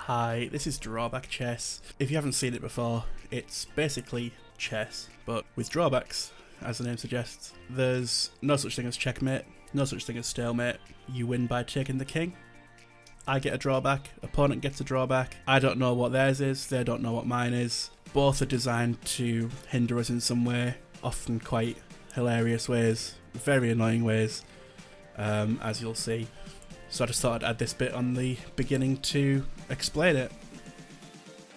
Hi, this is Drawback Chess. If you haven't seen it before, it's basically chess, but with drawbacks, as the name suggests. There's no such thing as checkmate, no such thing as stalemate. You win by taking the king. I get a drawback, opponent gets a drawback. I don't know what theirs is, they don't know what mine is. Both are designed to hinder us in some way, often quite hilarious ways, very annoying ways, as you'll see. So I just thought I'd add this bit on the beginning to explain it.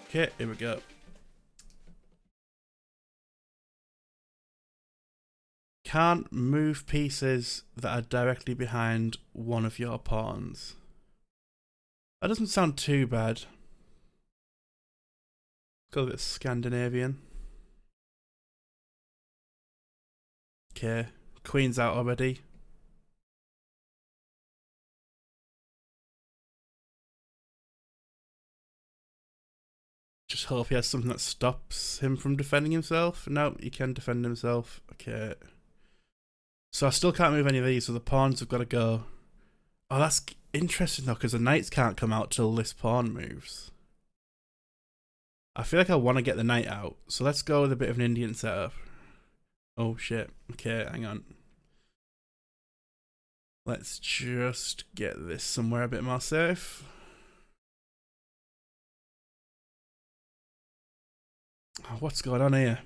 Okay, here we go. Can't move pieces that are directly behind one of your pawns. That doesn't sound too bad. Go a bit Scandinavian. Okay, queen's out already. Just hope he has something that stops him from defending himself. No, he can defend himself. Okay. So I still can't move any of these, so the pawns have got to go. Oh, that's interesting though, because the knights can't come out till this pawn moves. I feel like I want to get the knight out, so let's go with a bit of an Indian setup. Oh shit. Okay, hang on. Let's just get this somewhere a bit more safe. Oh, what's going on here?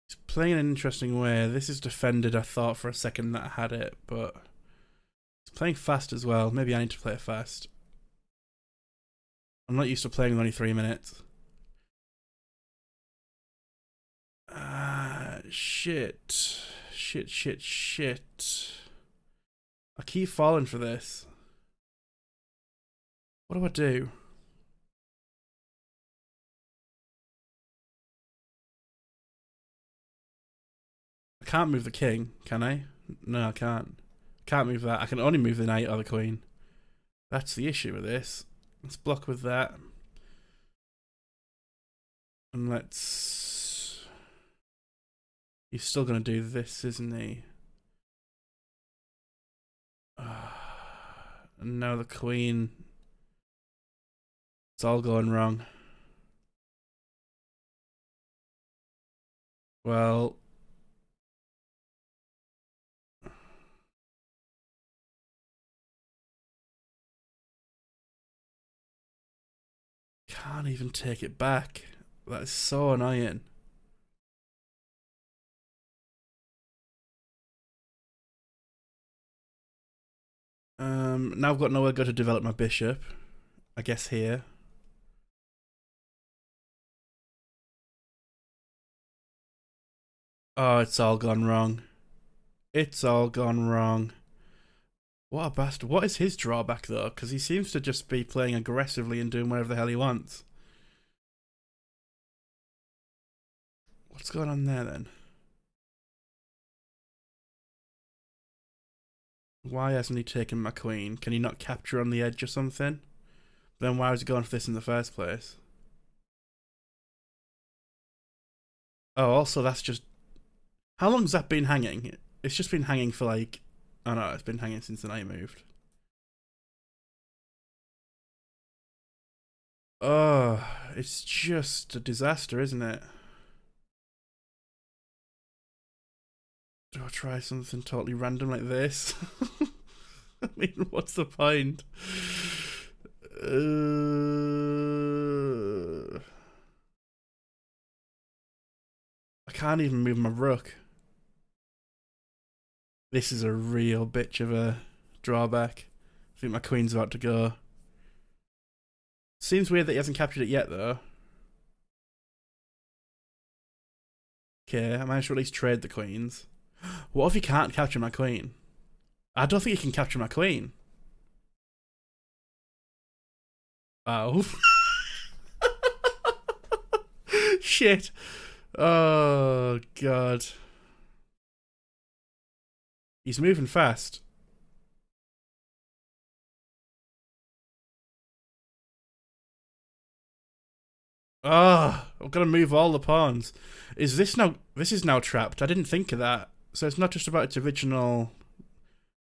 He's playing in an interesting way. This is defended. I thought for a second that I had it, but he's playing fast as well. Maybe I need to play it fast. I'm not used to playing in only 3 minutes. Shit. Shit. I keep falling for this. What do I do? I can't move the king, can I? No, I can't. Can't move that. I can only move the knight or the queen. That's the issue with this. Let's block with that. And let's... He's still going to do this, isn't he? And now the queen. It's all going wrong. Well... Can't even take it back. That is so annoying. Now I've got nowhere to go to develop my bishop. I guess here. Oh, it's all gone wrong. It's all gone wrong. What a bastard. What is his drawback though? Because he seems to just be playing aggressively and doing whatever the hell he wants. What's going on there then? Why hasn't he taken my queen? Can he not capture on the edge or something? Then why was he going for this in the first place? Oh, also that's just... How long's that been hanging? It's just been hanging for like... Oh no, it's been hanging since the knight moved. Oh, it's just a disaster, isn't it? Do I try something totally random like this? I mean, what's the point? I can't even move my rook. This is a real bitch of a drawback. I think my queen's about to go. Seems weird that he hasn't captured it yet, though. Okay, I managed to at least trade the queens. What if he can't capture my queen? I don't think he can capture my queen. Oh. Shit. Oh, God. He's moving fast. Ah, I've got to move all the pawns. Is this now... This is now trapped. I didn't think of that. So it's not just about its original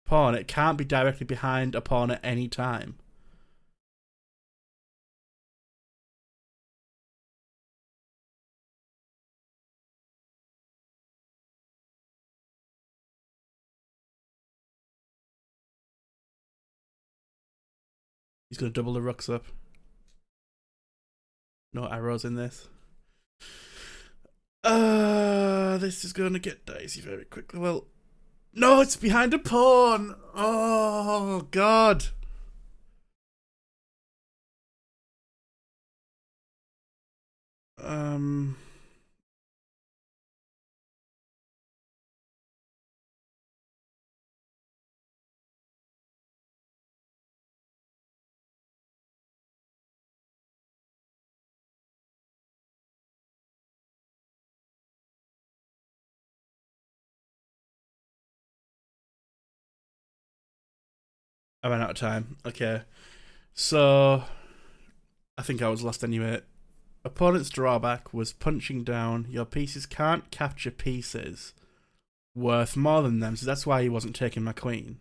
pawn. It can't be directly behind a pawn at any time. He's going to double the rooks up. No arrows in this. This is going to get dicey very quickly. Well, no, it's behind a pawn. Oh, God. I ran out of time. Okay. So, I think I was lost anyway. Opponent's drawback was punching down. Your pieces can't capture pieces worth more than them, so that's why he wasn't taking my queen.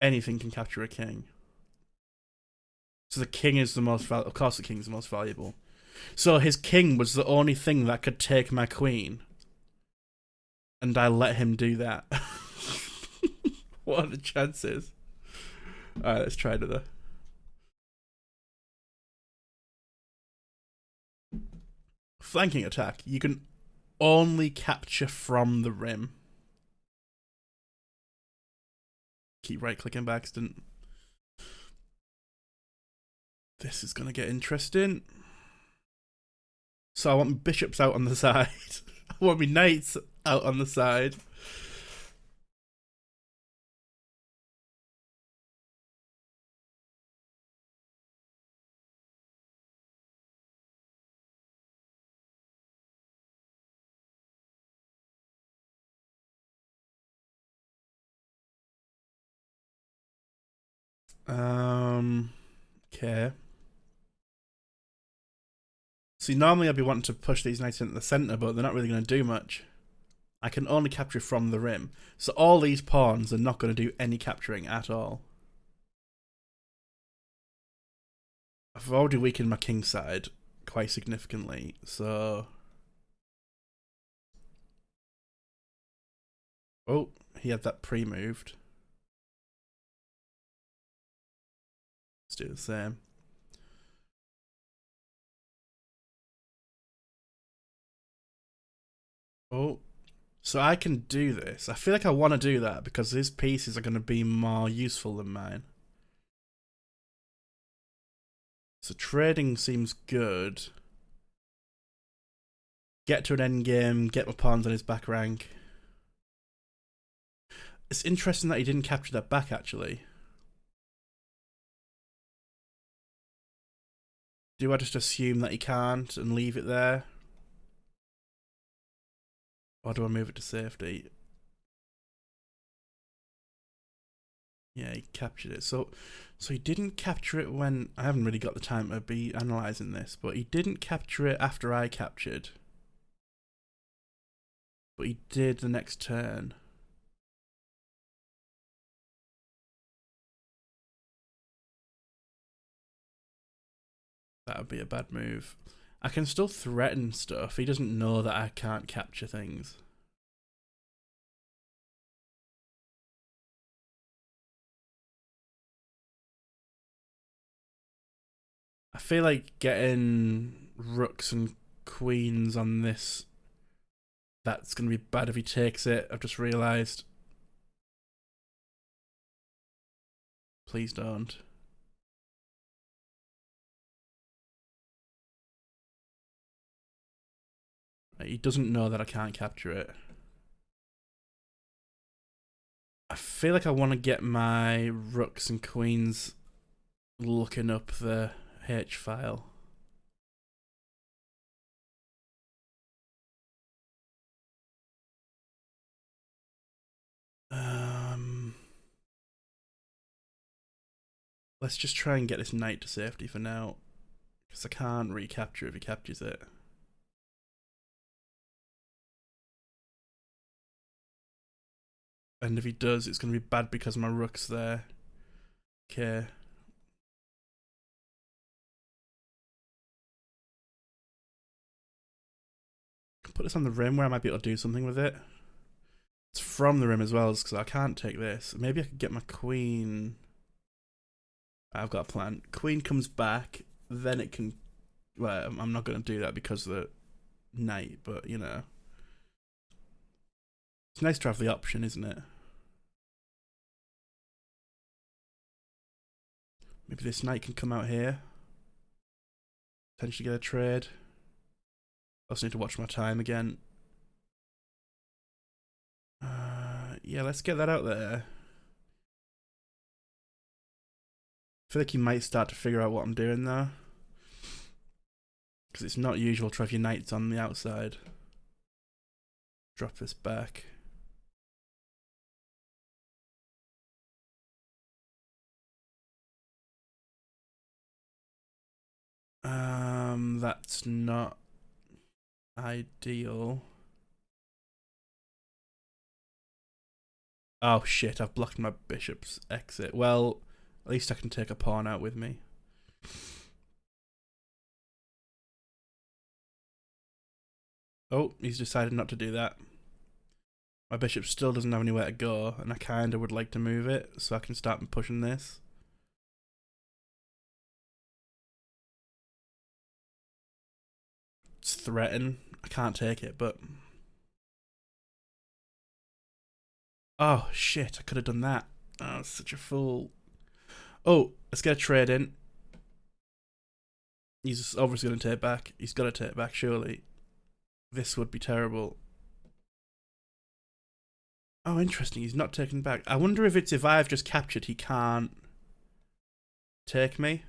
Anything can capture a king. So the king is the most valuable. Of course the king's the most valuable. So his king was the only thing that could take my queen. And I let him do that. What are the chances? Alright, let's try another. Flanking attack. You can only capture from the rim. Keep right clicking by accident. This is going to get interesting. So I want my bishops out on the side. I want my knights out on the side. Okay. See, normally I'd be wanting to push these knights into the centre, but they're not really going to do much. I can only capture from the rim. So all these pawns are not going to do any capturing at all. I've already weakened my king side quite significantly, so... Oh, he had that pre-moved. Let's do the same. Oh, so I can do this. I feel like I want to do that because his pieces are going to be more useful than mine. So trading seems good. Get to an endgame, get my pawns on his back rank. It's interesting that he didn't capture that back, actually. Do I just assume that he can't and leave it there? Or do I move it to safety? Yeah, he captured it. So he didn't capture it when... I haven't really got the time to be analysing this, but he didn't capture it after I captured. But he did the next turn. That would be a bad move. I can still threaten stuff. He doesn't know that I can't capture things. I feel like getting rooks and queens on this, that's going to be bad if he takes it. I've just realised. Please don't. He doesn't know that I can't capture it. I feel like I want to get my rooks and queens looking up the H file. Let's just try and get this knight to safety for now, because I can't recapture if he captures it. And if he does, it's going to be bad because my rook's there. Okay. Put this on the rim where I might be able to do something with it. It's from the rim as well, because I can't take this. Maybe I could get my queen. I've got a plan. Queen comes back, then it can... Well, I'm not going to do that because of the knight, but, you know. It's nice to have the option, isn't it? Maybe this knight can come out here. Potentially get a trade. I also need to watch my time again. Yeah, let's get that out there. I feel like he might start to figure out what I'm doing though. Because it's not usual to have your knights on the outside. Drop this back. That's not ideal. Oh shit, I've blocked my bishop's exit. Well, at least I can take a pawn out with me. Oh, he's decided not to do that. My bishop still doesn't have anywhere to go, and I kinda would like to move it so I can start pushing this. It's threaten. I can't take it, but... Oh, shit, I could have done that. Oh, such a fool. Oh, let's get a trade in. He's obviously going to take back. He's got to take back, surely. This would be terrible. Oh, interesting. He's not taking back. I wonder if it's if I've just captured, he can't take me.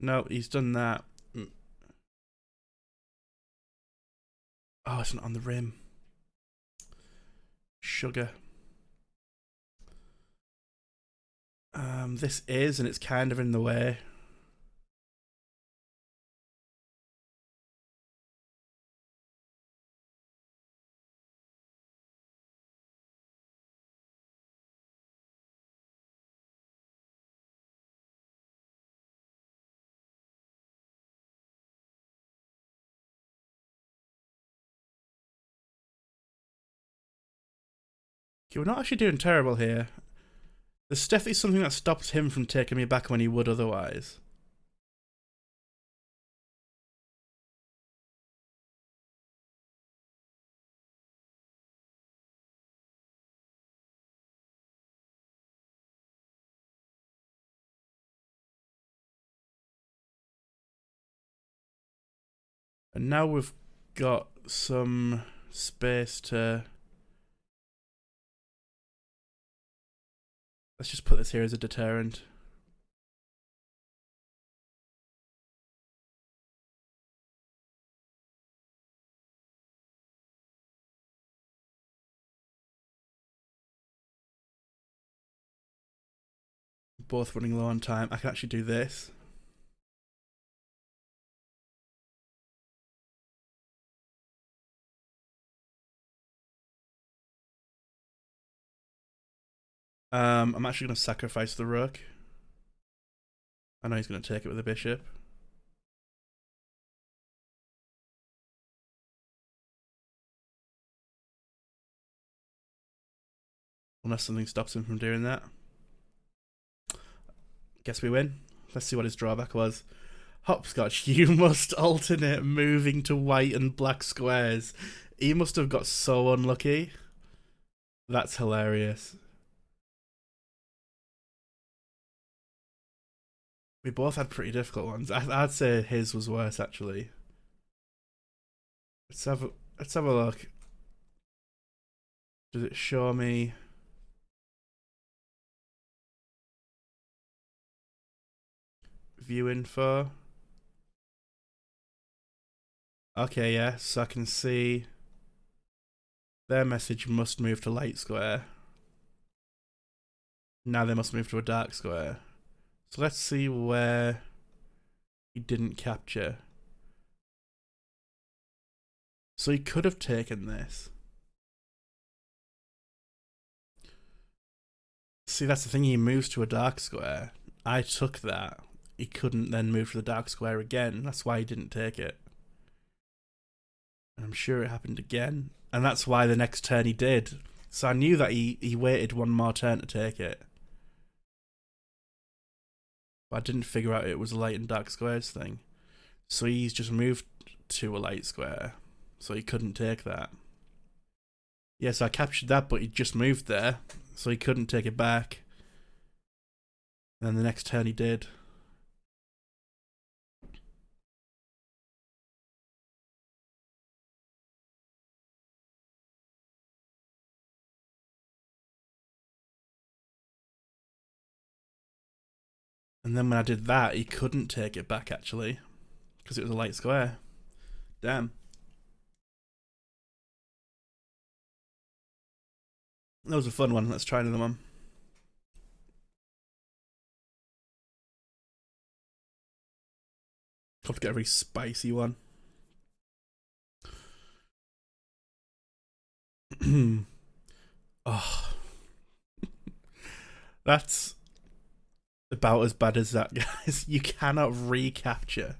No, he's done that. Oh, it's not on the rim. Sugar. This is, and it's kind of in the way. Okay, we're not actually doing terrible here. There's definitely something that stops him from taking me back when he would otherwise. And now we've got some space to... Let's just put this here as a deterrent. Both running low on time. I can actually do this. I'm actually going to sacrifice the rook. I know he's going to take it with the bishop. Unless something stops him from doing that. Guess we win. Let's see what his drawback was. Hopscotch, you must alternate moving to white and black squares. He must have got so unlucky. That's hilarious. We both had pretty difficult ones. I'd say his was worse, actually. Let's have a look. Does it show me? View info. Okay, yeah, so I can see their message must move to light square. Now they must move to a dark square. So let's see where he didn't capture. So he could have taken this. See, that's the thing, he moves to a dark square. I took that. He couldn't then move to the dark square again. That's why he didn't take it. I'm sure it happened again. And that's why the next turn he did. So I knew that he waited one more turn to take it. But I didn't figure out it was a light and dark squares thing. So he's just moved to a light square. So he couldn't take that. Yes, I captured that, but he just moved there. So he couldn't take it back. And then the next turn he did. And then when I did that, he couldn't take it back, actually. Because it was a light square. Damn. That was a fun one. Let's try another one. Hope to get a very spicy one. Oh. That's about as bad as that, guys. You cannot recapture.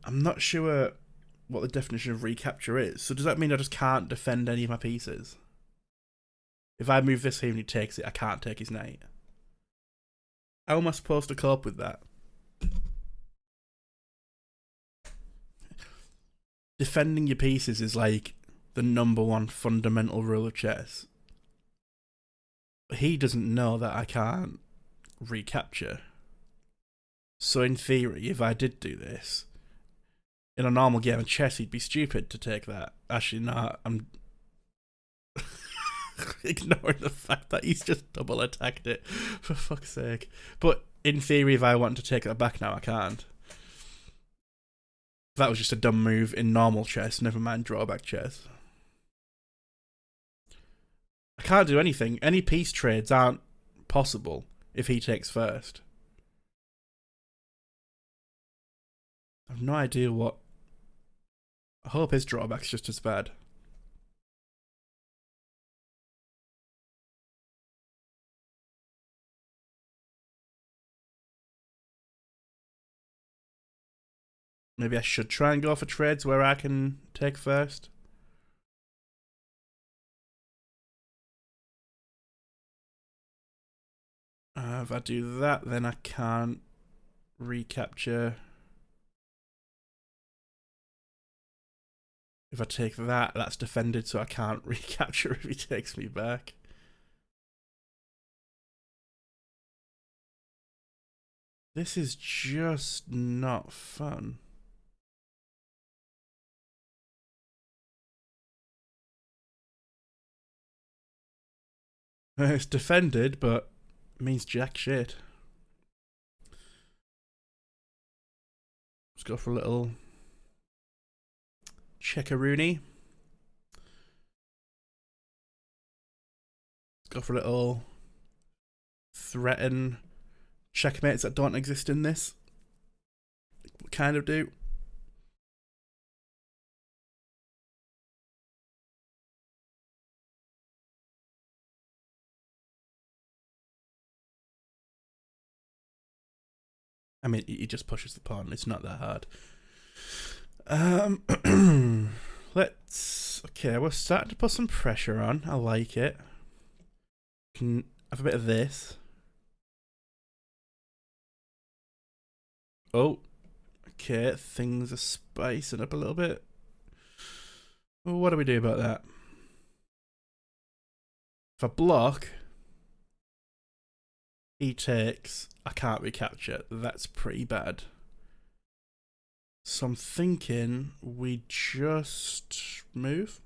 I'm not sure what the definition of recapture is. So does that mean I just can't defend any of my pieces? If I move this here and he takes it, I can't take his knight. How am I supposed to cope with that? Defending your pieces is like the #1 fundamental rule of chess. He doesn't know that I can't recapture. So in theory, if I did do this, in a normal game of chess, he'd be stupid to take that. Actually, no, I'm ignoring the fact that he's just double attacked it, for fuck's sake. But in theory, if I want to take that back now, I can't. That was just a dumb move in normal chess, never mind drawback chess. I can't do anything. Any piece trades aren't possible if he takes first. I have no idea what... I hope his drawback's just as bad. Maybe I should try and go for trades where I can take first. If I do that, then I can't recapture. If I take that, that's defended, so I can't recapture if he takes me back. This is just not fun. It's defended, but it means jack shit. Let's go for a little checkaroonie. Let's go for a little threaten checkmates that don't exist in this. Kind of do. I mean, he just pushes the pawn. It's not that hard. Okay, we're starting to put some pressure on. I like it. Can have a bit of this. Oh, okay, things are spicing up a little bit. Well, what do we do about that? If I block, he takes. I can't recapture. That's pretty bad. So I'm thinking we just move.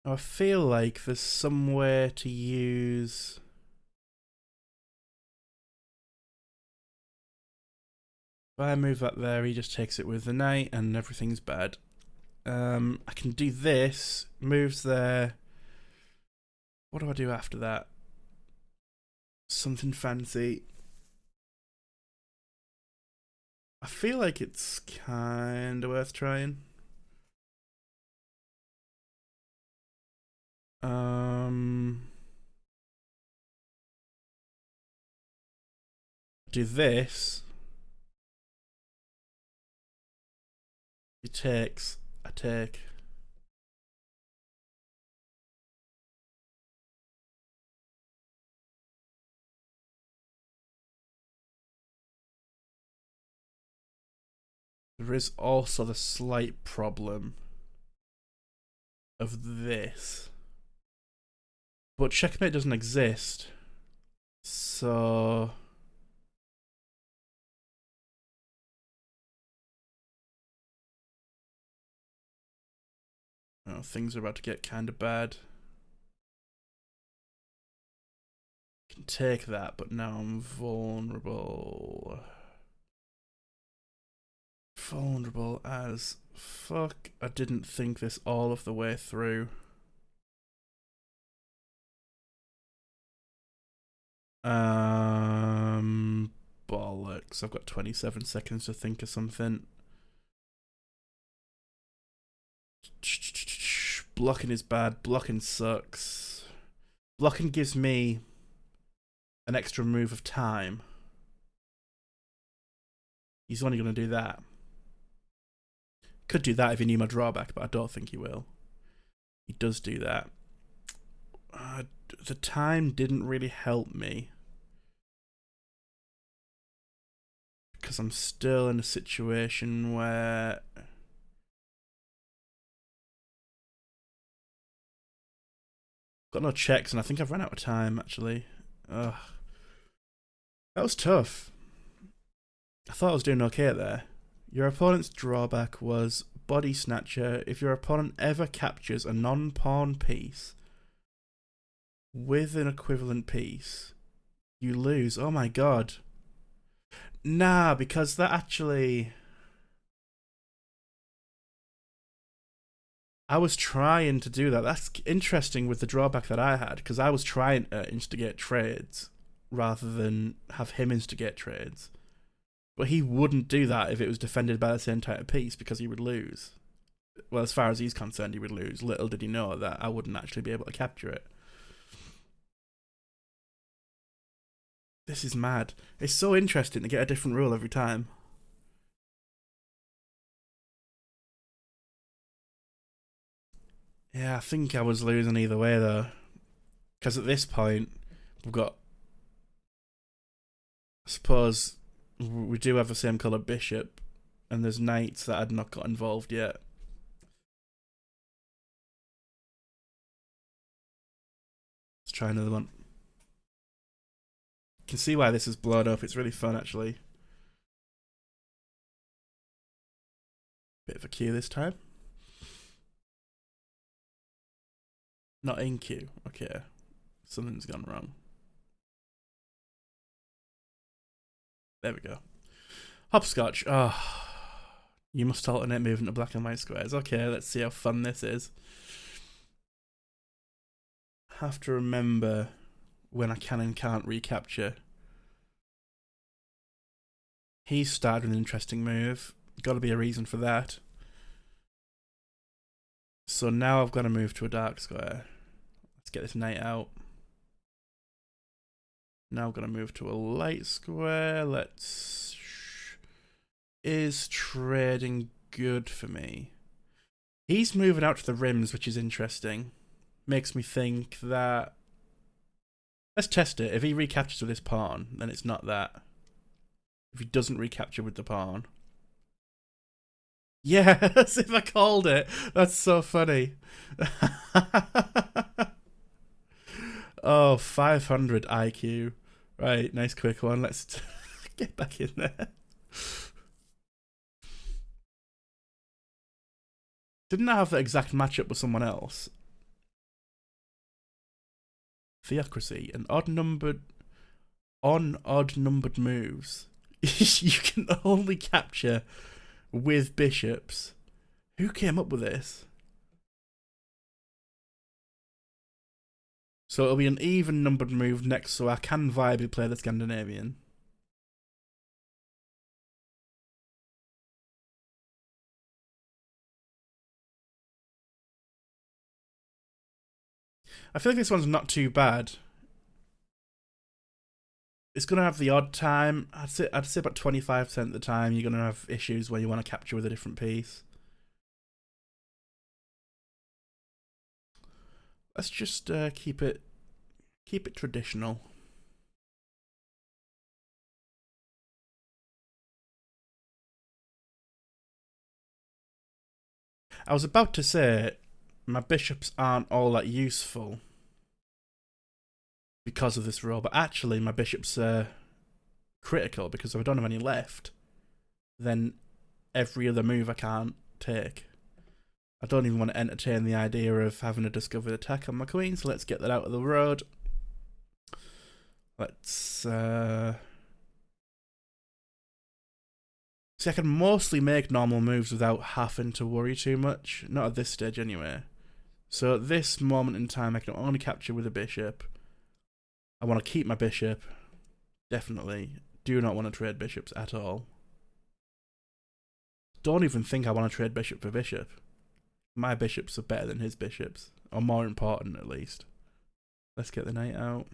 I feel like there's somewhere to use I move that there, he just takes it with the knight and everything's bad. I can do this. Moves there. What do I do after that? Something fancy. I feel like it's kind of worth trying. Do this. He takes. I take. There is also the slight problem of this. But checkmate doesn't exist. So oh, things are about to get kind of bad. I can take that, but now I'm vulnerable. Vulnerable as fuck. I didn't think this all of the way through. Bollocks. I've got 27 seconds to think of something. Blocking is bad. Blocking sucks. Blocking gives me an extra move of time. He's only going to do that. Could do that if he knew my drawback, but I don't think he will. He does do that. The time didn't really help me. Because I'm still in a situation where got no checks, and I think I've run out of time, actually. Ugh. That was tough. I thought I was doing okay there. Your opponent's drawback was Body Snatcher. If your opponent ever captures a non-pawn piece with an equivalent piece, you lose. Oh my god. Nah, because that actually... I was trying to do that. That's interesting with the drawback that I had, because I was trying to instigate trades rather than have him instigate trades. But he wouldn't do that if it was defended by the same type of piece, because he would lose. Well, as far as he's concerned, he would lose. Little did he know that I wouldn't actually be able to capture it. This is mad. It's so interesting to get a different rule every time. Yeah, I think I was losing either way, though. Because at this point, we've got... I suppose we do have the same colour bishop, and there's knights that had not got involved yet. Let's try another one. You can see why this is blown up. It's really fun, actually. Bit of a Q this time. Not in Q. Okay. Something's gone wrong. There we go. Hopscotch. Oh. You must alternate movement to black and white squares. Okay, let's see how fun this is. Have to remember when I can and can't recapture. He started with an interesting move. Got to be a reason for that. So now I've got to move to a dark square. Let's get this knight out. Now I'm going to move to a light square. Let's... Is trading good for me? He's moving out to the rims, which is interesting. Makes me think that... Let's test it. If he recaptures with his pawn, then it's not that. If he doesn't recapture with the pawn... Yes, if I called it. That's so funny. Oh, 500 IQ. Right, nice quick one. Let's get back in there. Didn't I have the exact matchup with someone else? Theocracy. An odd numbered... On odd numbered moves. You can only capture with bishops. Who came up with this? So it'll be an even numbered move next, so I can viably play the Scandinavian. I feel like this one's not too bad. It's gonna have the odd time. I'd say about 25% of the time you're gonna have issues where you want to capture with a different piece. Let's just keep it traditional. I was about to say my bishops aren't all that useful because of this row, but actually my bishops are critical, because if I don't have any left, then every other move I can't take. I don't even want to entertain the idea of having a discovered attack on my queen, so let's get that out of the road. Let's see, I can mostly make normal moves without having to worry too much. Not at this stage anyway. So at this moment in time I can only capture with a bishop. I want to keep my bishop. Definitely. Do not want to trade bishops at all. Don't even think I want to trade bishop for bishop. My bishops are better than his bishops. Or more important, at least. Let's get the knight out.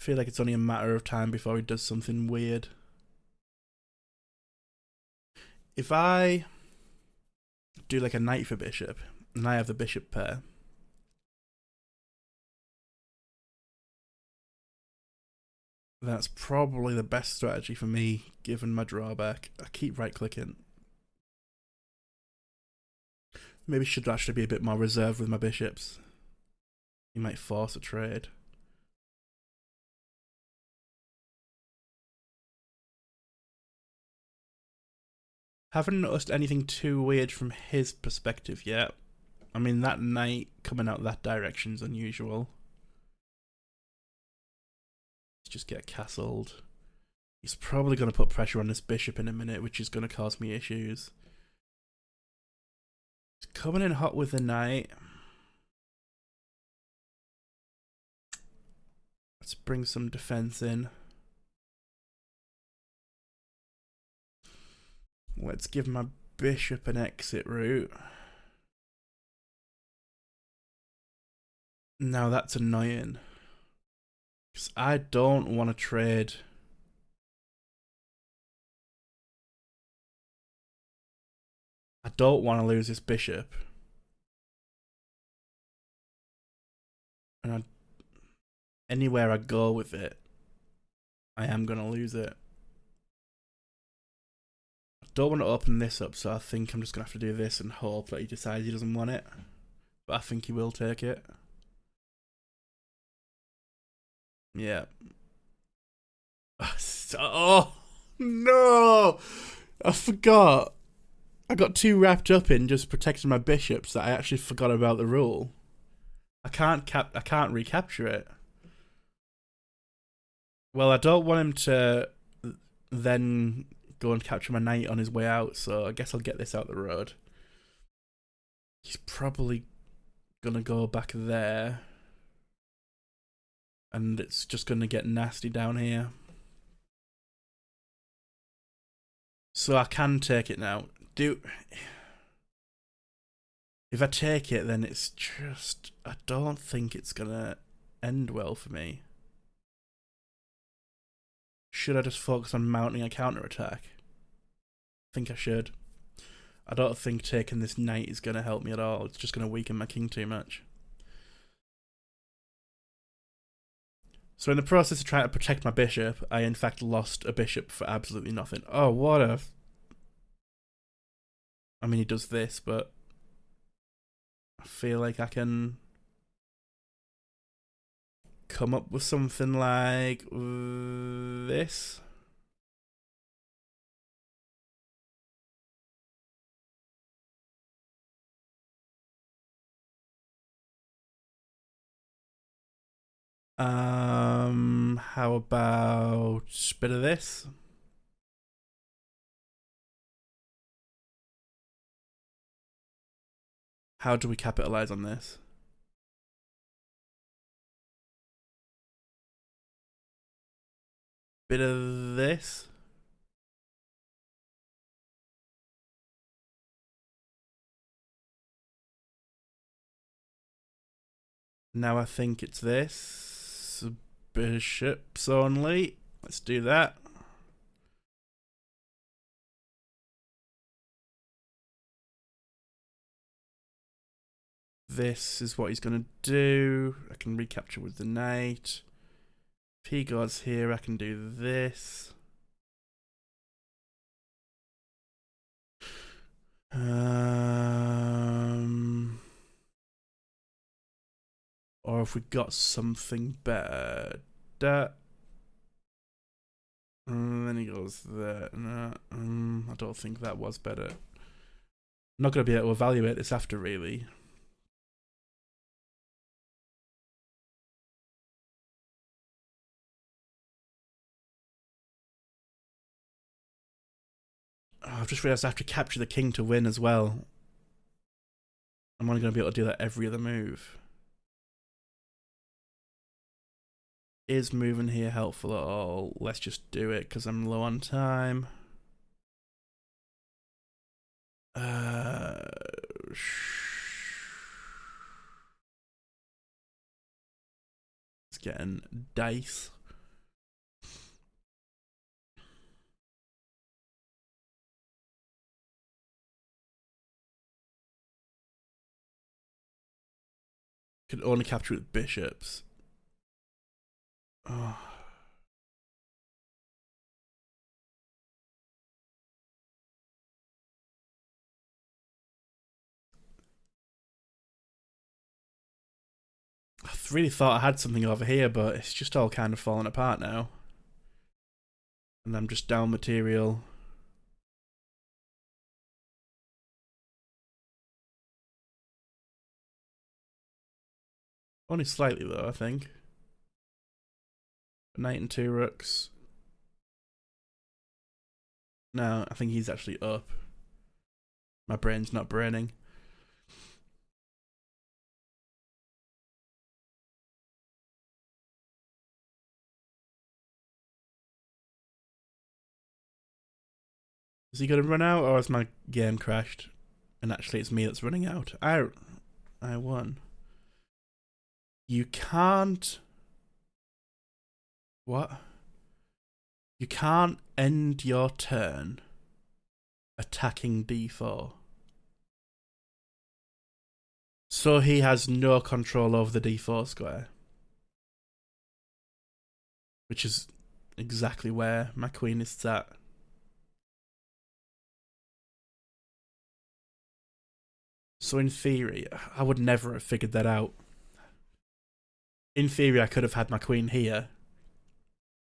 I feel like it's only a matter of time before he does something weird. If I do like a knight for bishop, and I have the bishop pair, that's probably the best strategy for me, given my drawback. I keep right-clicking. Maybe should actually be a bit more reserved with my bishops. He might force a trade. Haven't noticed anything too weird from his perspective yet. I mean, that knight coming out that direction is unusual. Let's just get castled. He's probably going to put pressure on this bishop in a minute, which is going to cause me issues. He's coming in hot with the knight. Let's bring some defense in. Let's give my bishop an exit route. Now that's annoying, because I don't want to trade. I don't want to lose this bishop. And anywhere I go with it, I am going to lose it. I don't want to open this up, so I think I'm just going to have to do this and hope that he decides he doesn't want it. But I think he will take it. Yeah. Oh, no! I forgot. I got too wrapped up in just protecting my bishops that I actually forgot about the rule. I can't recapture it. Well, I don't want him to then go and capture my knight on his way out, so I guess I'll get this out the road. He's probably gonna go back there, and it's just gonna get nasty down here. So I can take it now. If I take it, then it's just, I don't think it's gonna end well for me. Should I just focus on mounting a counterattack? I think I should. I don't think taking this knight is gonna help me at all. It's just gonna weaken my king too much. So in the process of trying to protect my bishop, I in fact lost a bishop for absolutely nothing. Oh, what a... I mean, he does this, but I feel like I can come up with something like this. How about a bit of this? How do we capitalize on this? Bit of this. Now I think it's this. Bishops only. Let's do that. This is what he's going to do. I can recapture with the knight. If he goes here, I can do this. Or if we got something better. And then he goes there. No, I don't think that was better. I'm not going to be able to evaluate this after, really. Oh, I've just realised I have to capture the king to win as well. I'm only going to be able to do that every other move. Is moving here helpful at all? Let's just do it because I'm low on time. It's getting dice. Could only capture with bishops. Oh. I really thought I had something over here, but it's just all kind of falling apart now. And I'm just down material. Only slightly though, I think. A knight and 2 rooks. No, I think he's actually up. My brain's not braining. Is he going to run out, or has my game crashed? And actually it's me that's running out. I won. You can't... What? You can't end your turn attacking d4. So he has no control over the d4 square. Which is exactly where my queen is sat. So in theory, I would never have figured that out. In theory, I could have had my queen here.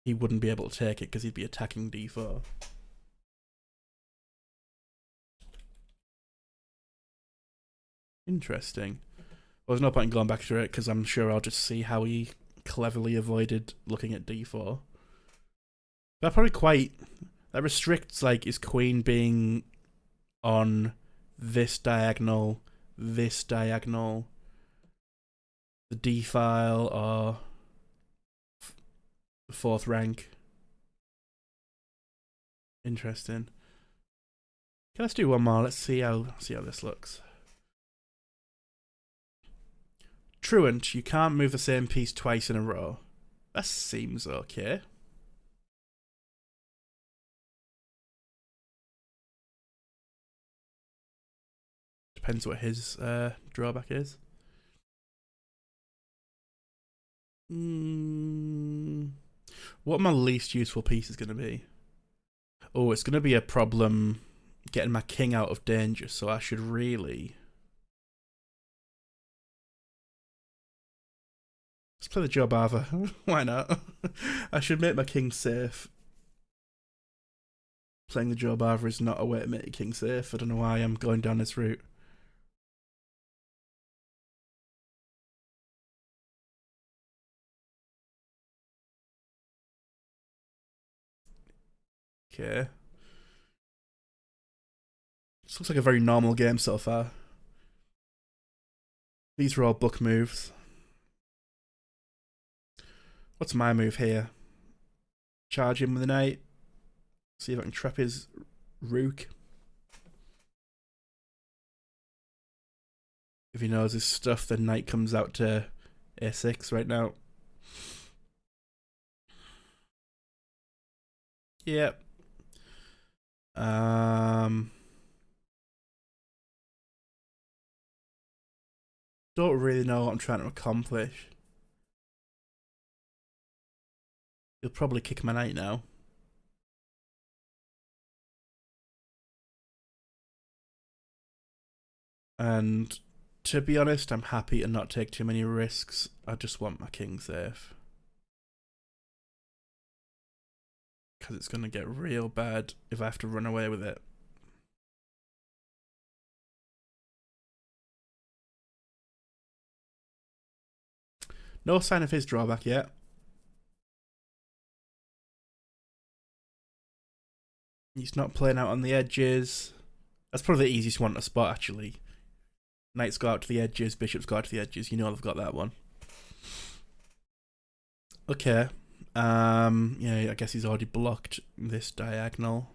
He wouldn't be able to take it because he'd be attacking d4. Interesting. Well, there's no point in going back through it because I'm sure I'll just see how he cleverly avoided looking at d4. That probably quite... That restricts like his queen being on this diagonal, the d file, or the 4th rank. Interesting. Okay, let's do one more. Let's see how this looks. Truant, you can't move the same piece twice in a row. That seems okay. Depends what his drawback is. What my least useful piece is going to be? Oh, it's going to be a problem getting my king out of danger, so I should really... Let's play the Joe Barber. Why not? I should make my king safe. Playing the Joe Barber is not a way to make your king safe. I don't know why I'm going down this route. Okay. This looks like a very normal game so far. These are all book moves. What's my move here? Charge him with a knight. See if I can trap his rook. If he knows his stuff, then knight comes out to a6 right now. Yep. Don't really know what I'm trying to accomplish. He'll probably kick my knight now. And to be honest, I'm happy to not take too many risks. I just want my king safe. Because it's going to get real bad if I have to run away with it. No sign of his drawback yet. He's not playing out on the edges. That's probably the easiest one to spot, actually. Knights go out to the edges, bishops go out to the edges. You know they've got that one. Okay. Yeah, I guess he's already blocked this diagonal.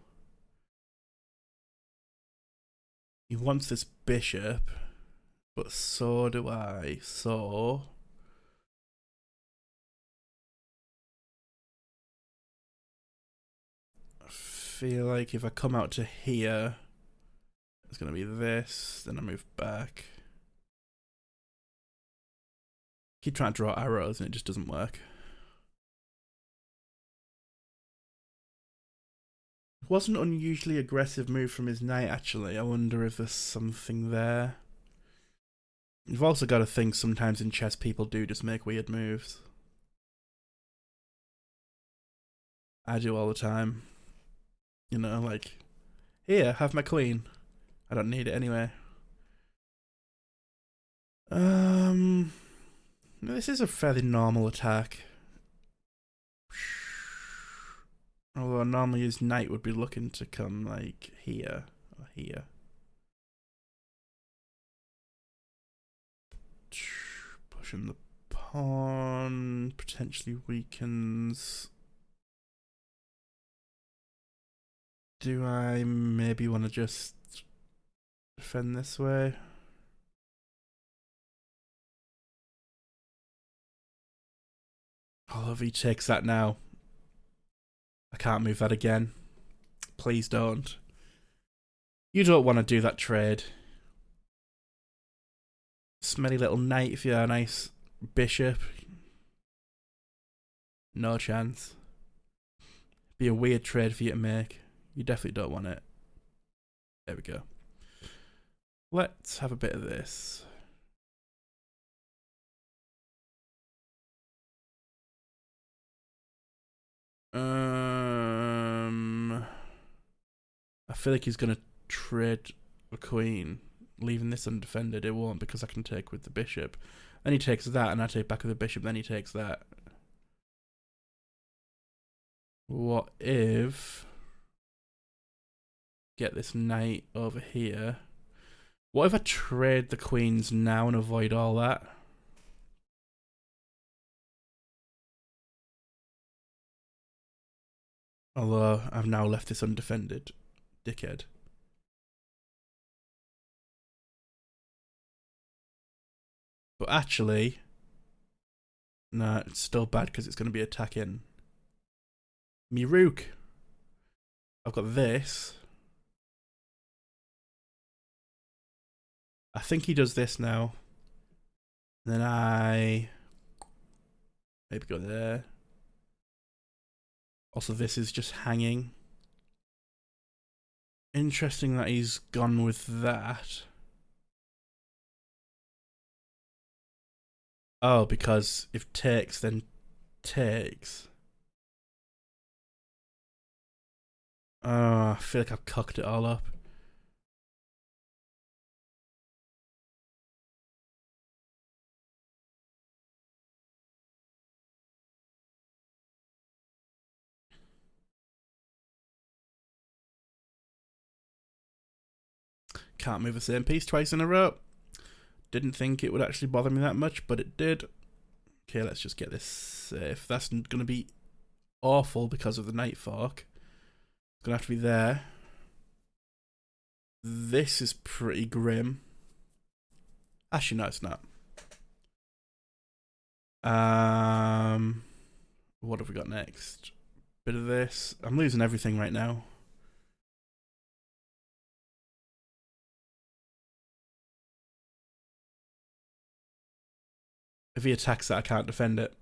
He wants this bishop, but so do I. So I feel like if I come out to here, it's going to be this. Then I move back. Keep trying to draw arrows and it just doesn't work. It wasn't an unusually aggressive move from his knight, actually. I wonder if there's something there. You've also got to think sometimes in chess people do just make weird moves. I do all the time. You know, like, here, have my queen. I don't need it anyway. This is a fairly normal attack. Although normally his knight would be looking to come like here or here. Pushing the pawn potentially weakens. Do I maybe want to just defend this way? Oh, if he takes that now, I can't move that again. Please don't. You don't want to do that trade. Smelly little knight if you're a nice bishop. No chance. Be a weird trade for you to make. You definitely don't want it. There we go. Let's have a bit of this. I feel like he's gonna trade the queen, leaving this undefended. It won't, because I can take with the bishop. Then he takes that, and I take back with the bishop. Then he takes that. What if get this knight over here? What if I trade the queens now and avoid all that? Although I've now left this undefended. Dickhead. But actually, no, it's still bad because it's going to be attacking me rook. I've got this. I think he does this now. Then I maybe go there. Also, this is just hanging. Interesting that he's gone with that. Oh, because if takes, then takes. Oh, I feel like I've cocked it all up. Can't move the same piece twice in a row. Didn't think it would actually bother me that much, but it did. Okay, let's just get this safe. That's going to be awful because of the knight fork. Gonna have to be there. This is pretty grim. Actually, no, it's not. What have we got next? Bit of this. I'm losing everything right now. If he attacks that, I can't defend it.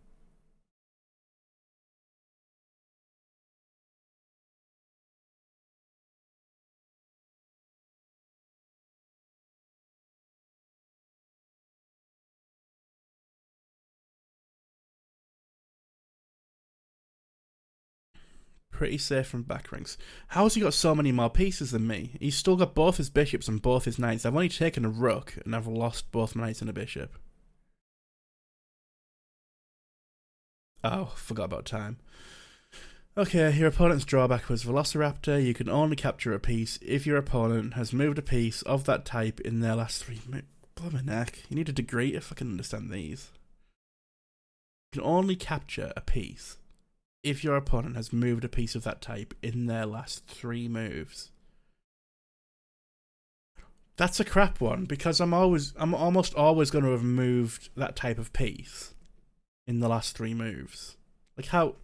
Pretty safe from back ranks. How's he got so many more pieces than me? He's still got both his bishops and both his knights. I've only taken a rook, and I've lost both my knights and a bishop. Oh, forgot about time. Okay, your opponent's drawback was Velociraptor. You can only capture a piece if your opponent has moved a piece of that type in their last 3 moves. Blow my neck. You need a degree if I can understand these. You can only capture a piece if your opponent has moved a piece of that type in their last 3 moves. That's a crap one, because I'm almost always going to have moved that type of piece in the last 3 moves. Like, how,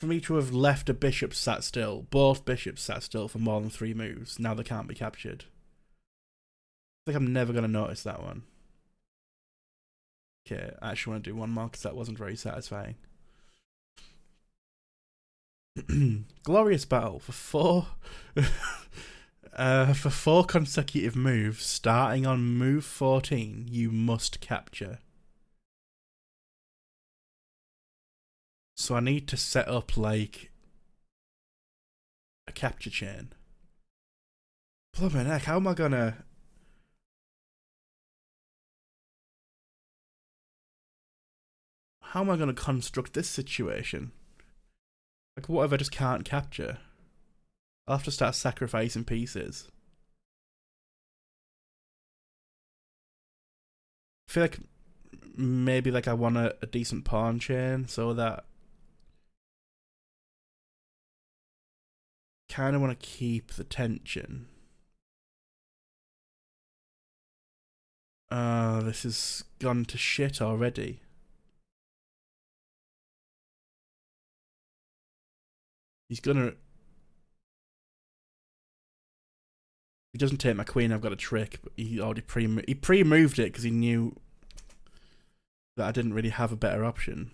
for me to have left a bishop sat still, both bishops sat still for more than 3 moves, now they can't be captured. I think I'm never going to notice that one. Okay, I actually want to do one more because that wasn't very satisfying. Glorious battle for 4 consecutive moves, starting on move 14. You must capture. So I need to set up like a capture chain. Blow my neck. How am I gonna? How am I gonna construct this situation? Like, what if I just can't capture? I'll have to start sacrificing pieces. I feel like maybe like I want a decent pawn chain so that kind of want to keep the tension. This has gone to shit already. He's gonna... If he doesn't take my queen, I've got a trick. But he already pre-moved it because he knew that I didn't really have a better option.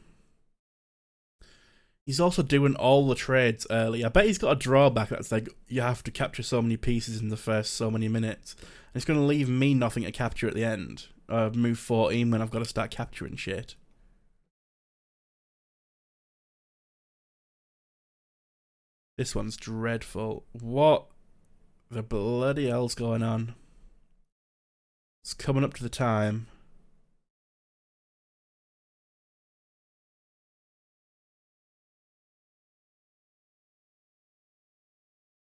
He's also doing all the trades early. I bet he's got a drawback that's like, you have to capture so many pieces in the first so many minutes. And it's going to leave me nothing to capture at the end. Move 14 when I've got to start capturing shit. This one's dreadful. What the bloody hell's going on? It's coming up to the time.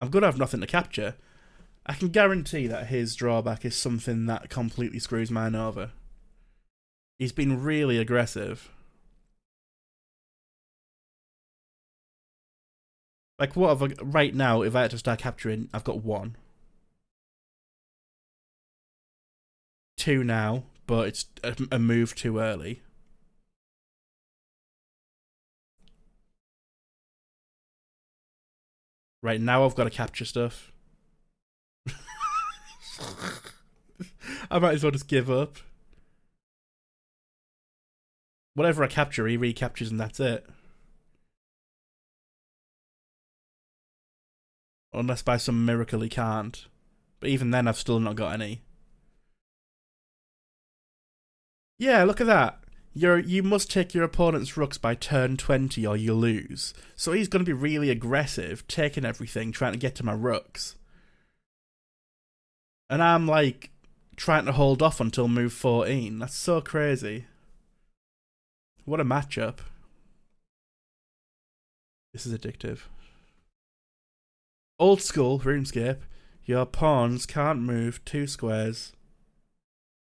I'm going to have nothing to capture. I can guarantee that his drawback is something that completely screws mine over. He's been really aggressive. Like, what have I... Right now, if I had to start capturing, I've got 1. 2 now, but it's a move too early. Right now, I've got to capture stuff. I might as well just give up. Whatever I capture, he recaptures and that's it. Unless by some miracle he can't. But even then, I've still not got any. Yeah, look at that. You must take your opponent's rooks by turn 20 or you lose. So he's going to be really aggressive, taking everything, trying to get to my rooks. And I'm like, trying to hold off until move 14. That's so crazy. What a matchup. This is addictive. Old school RuneScape. Your pawns can't move 2 squares.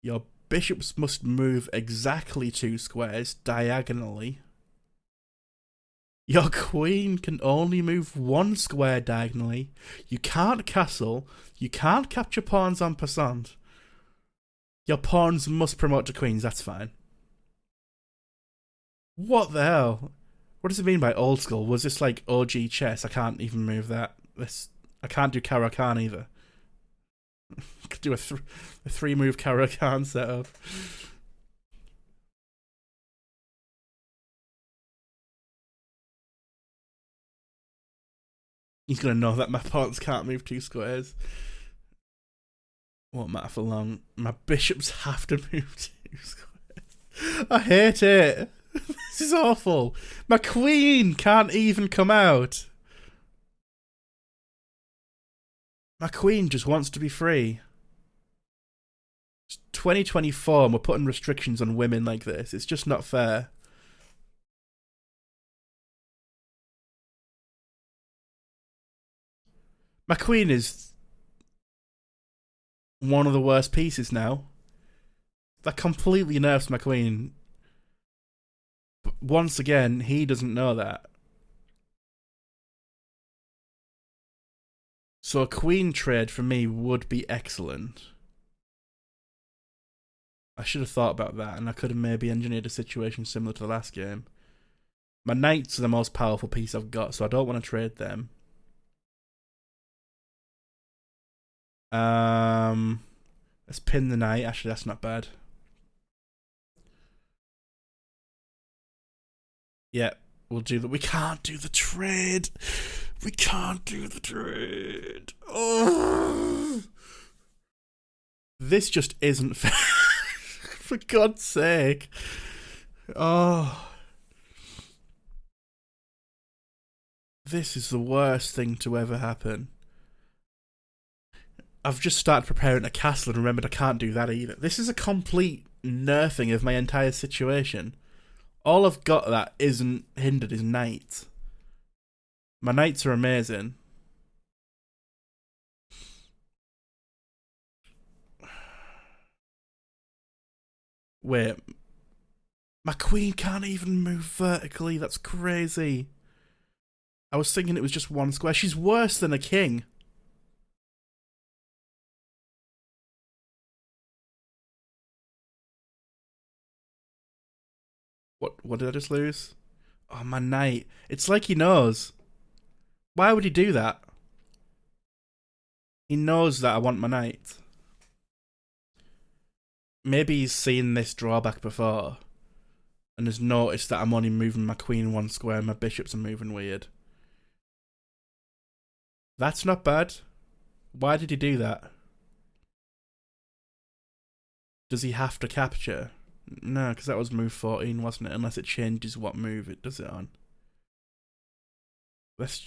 Your bishops must move exactly 2 squares diagonally. Your queen can only move 1 square diagonally. You can't castle. You can't capture pawns en passant. Your pawns must promote to queens, that's fine. What the hell? What does it mean by old school? Was this like OG chess? I can't even move that. I can't do Caro-Kann either. I could do a 3-move Caro-Kann setup. He's gonna know that my pawns can't move 2 squares. Won't matter for long. My bishops have to move 2 squares. I hate it. This is awful. My queen can't even come out. My queen just wants to be free. It's 2024 and we're putting restrictions on women like this. It's just not fair. My queen is one of the worst pieces now. That completely nerfs my queen. But once again, he doesn't know that. So a queen trade for me would be excellent. I should have thought about that, and I could have maybe engineered a situation similar to the last game. My knights are the most powerful piece I've got, so I don't want to trade them. Let's pin the knight. Actually, that's not bad. Yeah, we'll do that. We can't do the trade. We can't do the trade. Oh, this just isn't fair. For God's sake. Oh. This is the worst thing to ever happen. I've just started preparing a castle and remembered I can't do that either. This is a complete nerfing of my entire situation. All I've got that isn't hindered is knights. My knights are amazing. Wait. My queen can't even move vertically. That's crazy. I was thinking it was just 1 square. She's worse than a king. What did I just lose? Oh, my knight. It's like he knows. Why would he do that? He knows that I want my knight. Maybe he's seen this drawback before and has noticed that I'm only moving my queen 1 square and my bishops are moving weird. That's not bad. Why did he do that? Does he have to capture? No, because that was move 14, wasn't it? Unless it changes what move it does it on. Let's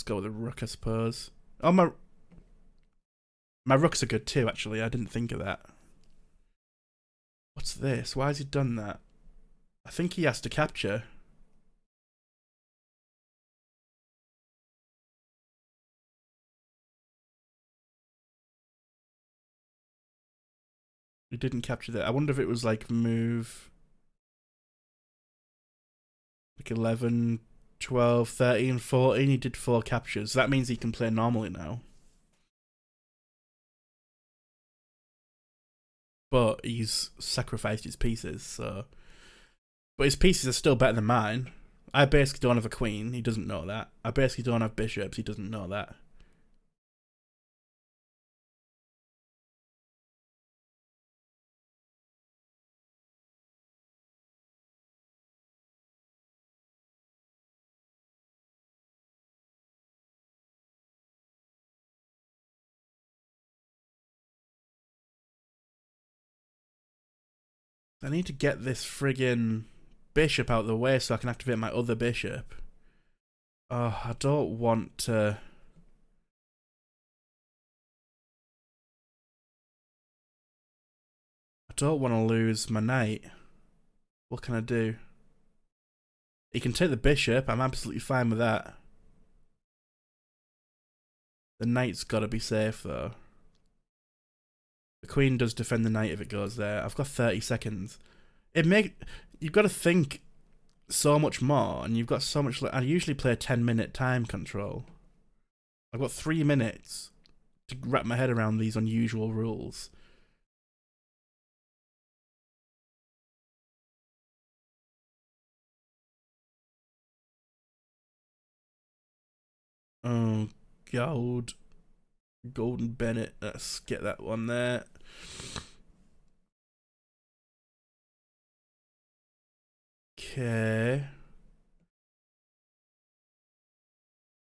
go with the rook, I suppose. Oh, my rooks are good too, actually. I didn't think of that. What's this? Why has he done that? I think he has to capture. He didn't capture that. I wonder if it was like move... like 11, 12, 13, 14. He did 4 captures. That means he can play normally now. But he's sacrificed his pieces, so... But his pieces are still better than mine. I basically don't have a queen. He doesn't know that. I basically don't have bishops. He doesn't know that. I need to get this friggin' bishop out of the way so I can activate my other bishop. Oh, I don't want to... I don't want to lose my knight. What can I do? He can take the bishop. I'm absolutely fine with that. The knight's got to be safe, though. The queen does defend the knight if it goes there. I've got 30 seconds. You've got to think so much more, and you've got so much. I usually play a 10-minute time control. I've got 3 minutes to wrap my head around these unusual rules. Oh, Golden Bennett. Let's get that one there. Okay.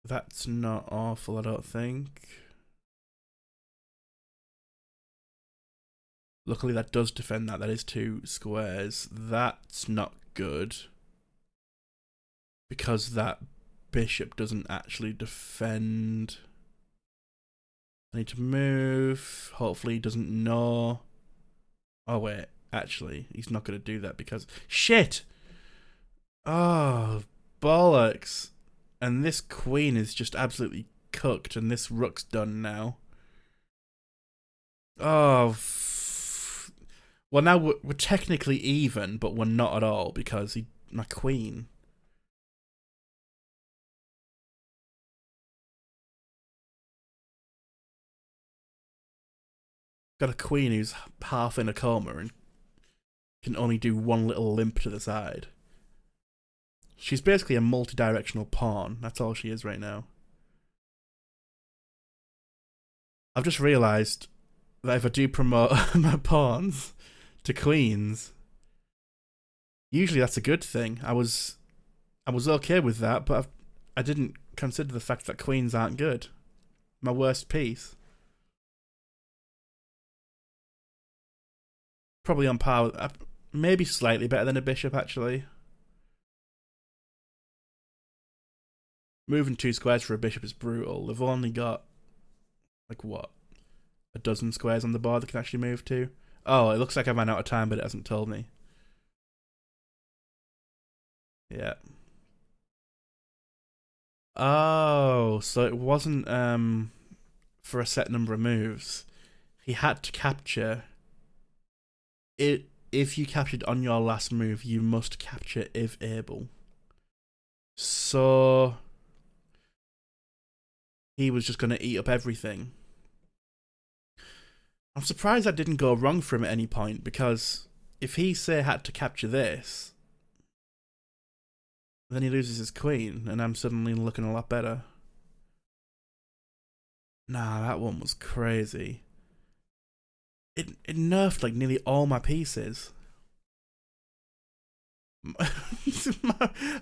That's not awful, I don't think. Luckily, that does defend that. That is 2 squares. That's not good. Because that bishop doesn't actually defend. I need to move. Hopefully he doesn't know. Oh, wait. Actually, he's not going to do that because... Shit! Oh, bollocks. And this queen is just absolutely cooked, and this rook's done now. Oh, well, now we're technically even, but we're not at all because my queen. Got a queen who's half in a coma and can only do one little limp to the side. She's basically a multi-directional pawn. That's all she is right now. I've just realised that if I do promote my pawns to queens, usually that's a good thing. I was okay with that, but I didn't consider the fact that queens aren't good. My worst piece. Probably on par with... maybe slightly better than a bishop, actually. Moving 2 squares for a bishop is brutal. They've only got, like, what? A dozen squares on the board they can actually move to. Oh, it looks like I ran out of time, but it hasn't told me. Yeah. Oh, so it wasn't for a set number of moves. He had to capture it. If you captured on your last move, you must capture if able. So he was just going to eat up everything. I'm surprised that didn't go wrong for him at any point, because if he, say, had to capture this, then he loses his queen, and I'm suddenly looking a lot better. Nah, that one was crazy. It nerfed like nearly all my pieces.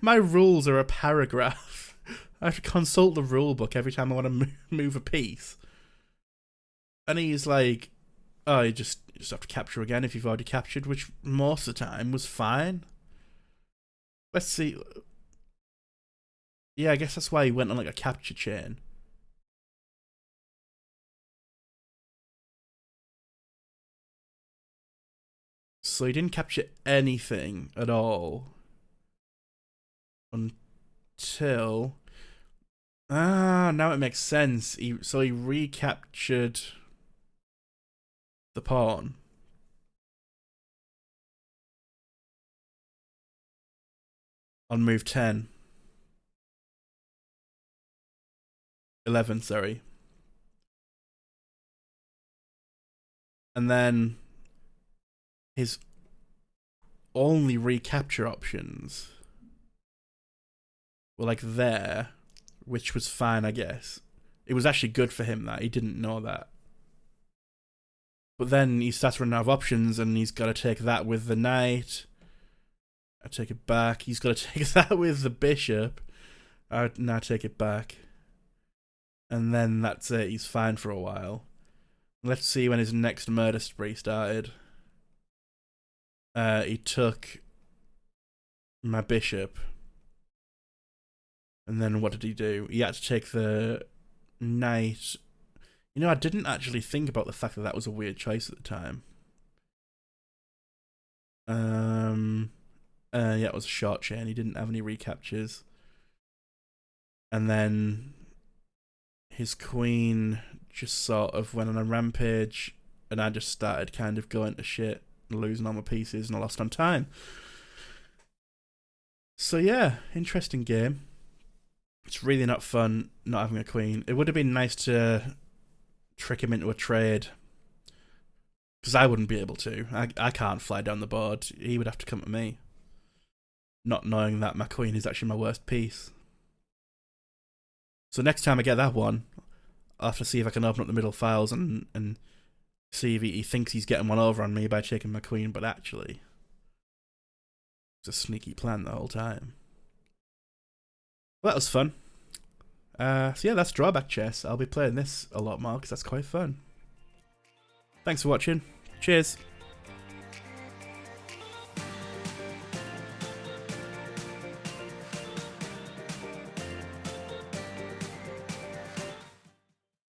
My rules are a paragraph. I have to consult the rule book every time I want to move a piece. And he's like, oh, you just have to capture again if you've already captured, which most of the time was fine. Let's see. Yeah, I guess that's why he went on like a capture chain. So he didn't capture anything at all until... now it makes sense. So he recaptured the pawn. On move 10. 11, sorry. And then his only recapture options were like there, which was fine, I guess. It was actually good for him that he didn't know that. But then he starts running out of options, and he's got to take that with the knight. I take it back. He's got to take that with the bishop. I now take it back. And then that's it. He's fine for a while. Let's see when his next murder spree started. He took my bishop. And then what did he do? He had to take the knight. You know, I didn't actually think about the fact that that was a weird choice at the time. Yeah, it was a short chain. He didn't have any recaptures. And then his queen just sort of went on a rampage, and I just started kind of going to shit and losing all my pieces, and I lost on time. So yeah, interesting game. It's really not fun not having a queen. It would have been nice to trick him into a trade, because I wouldn't be able to. I can't fly down the board. He would have to come to me, not knowing that my queen is actually my worst piece. So next time I get that one, I'll have to see if I can open up the middle files and see if he thinks he's getting one over on me by taking my queen, but actually it's a sneaky plan the whole time. Well, that was fun. So yeah, that's Drawback Chess. I'll be playing this a lot more because that's quite fun. Thanks for watching. Cheers.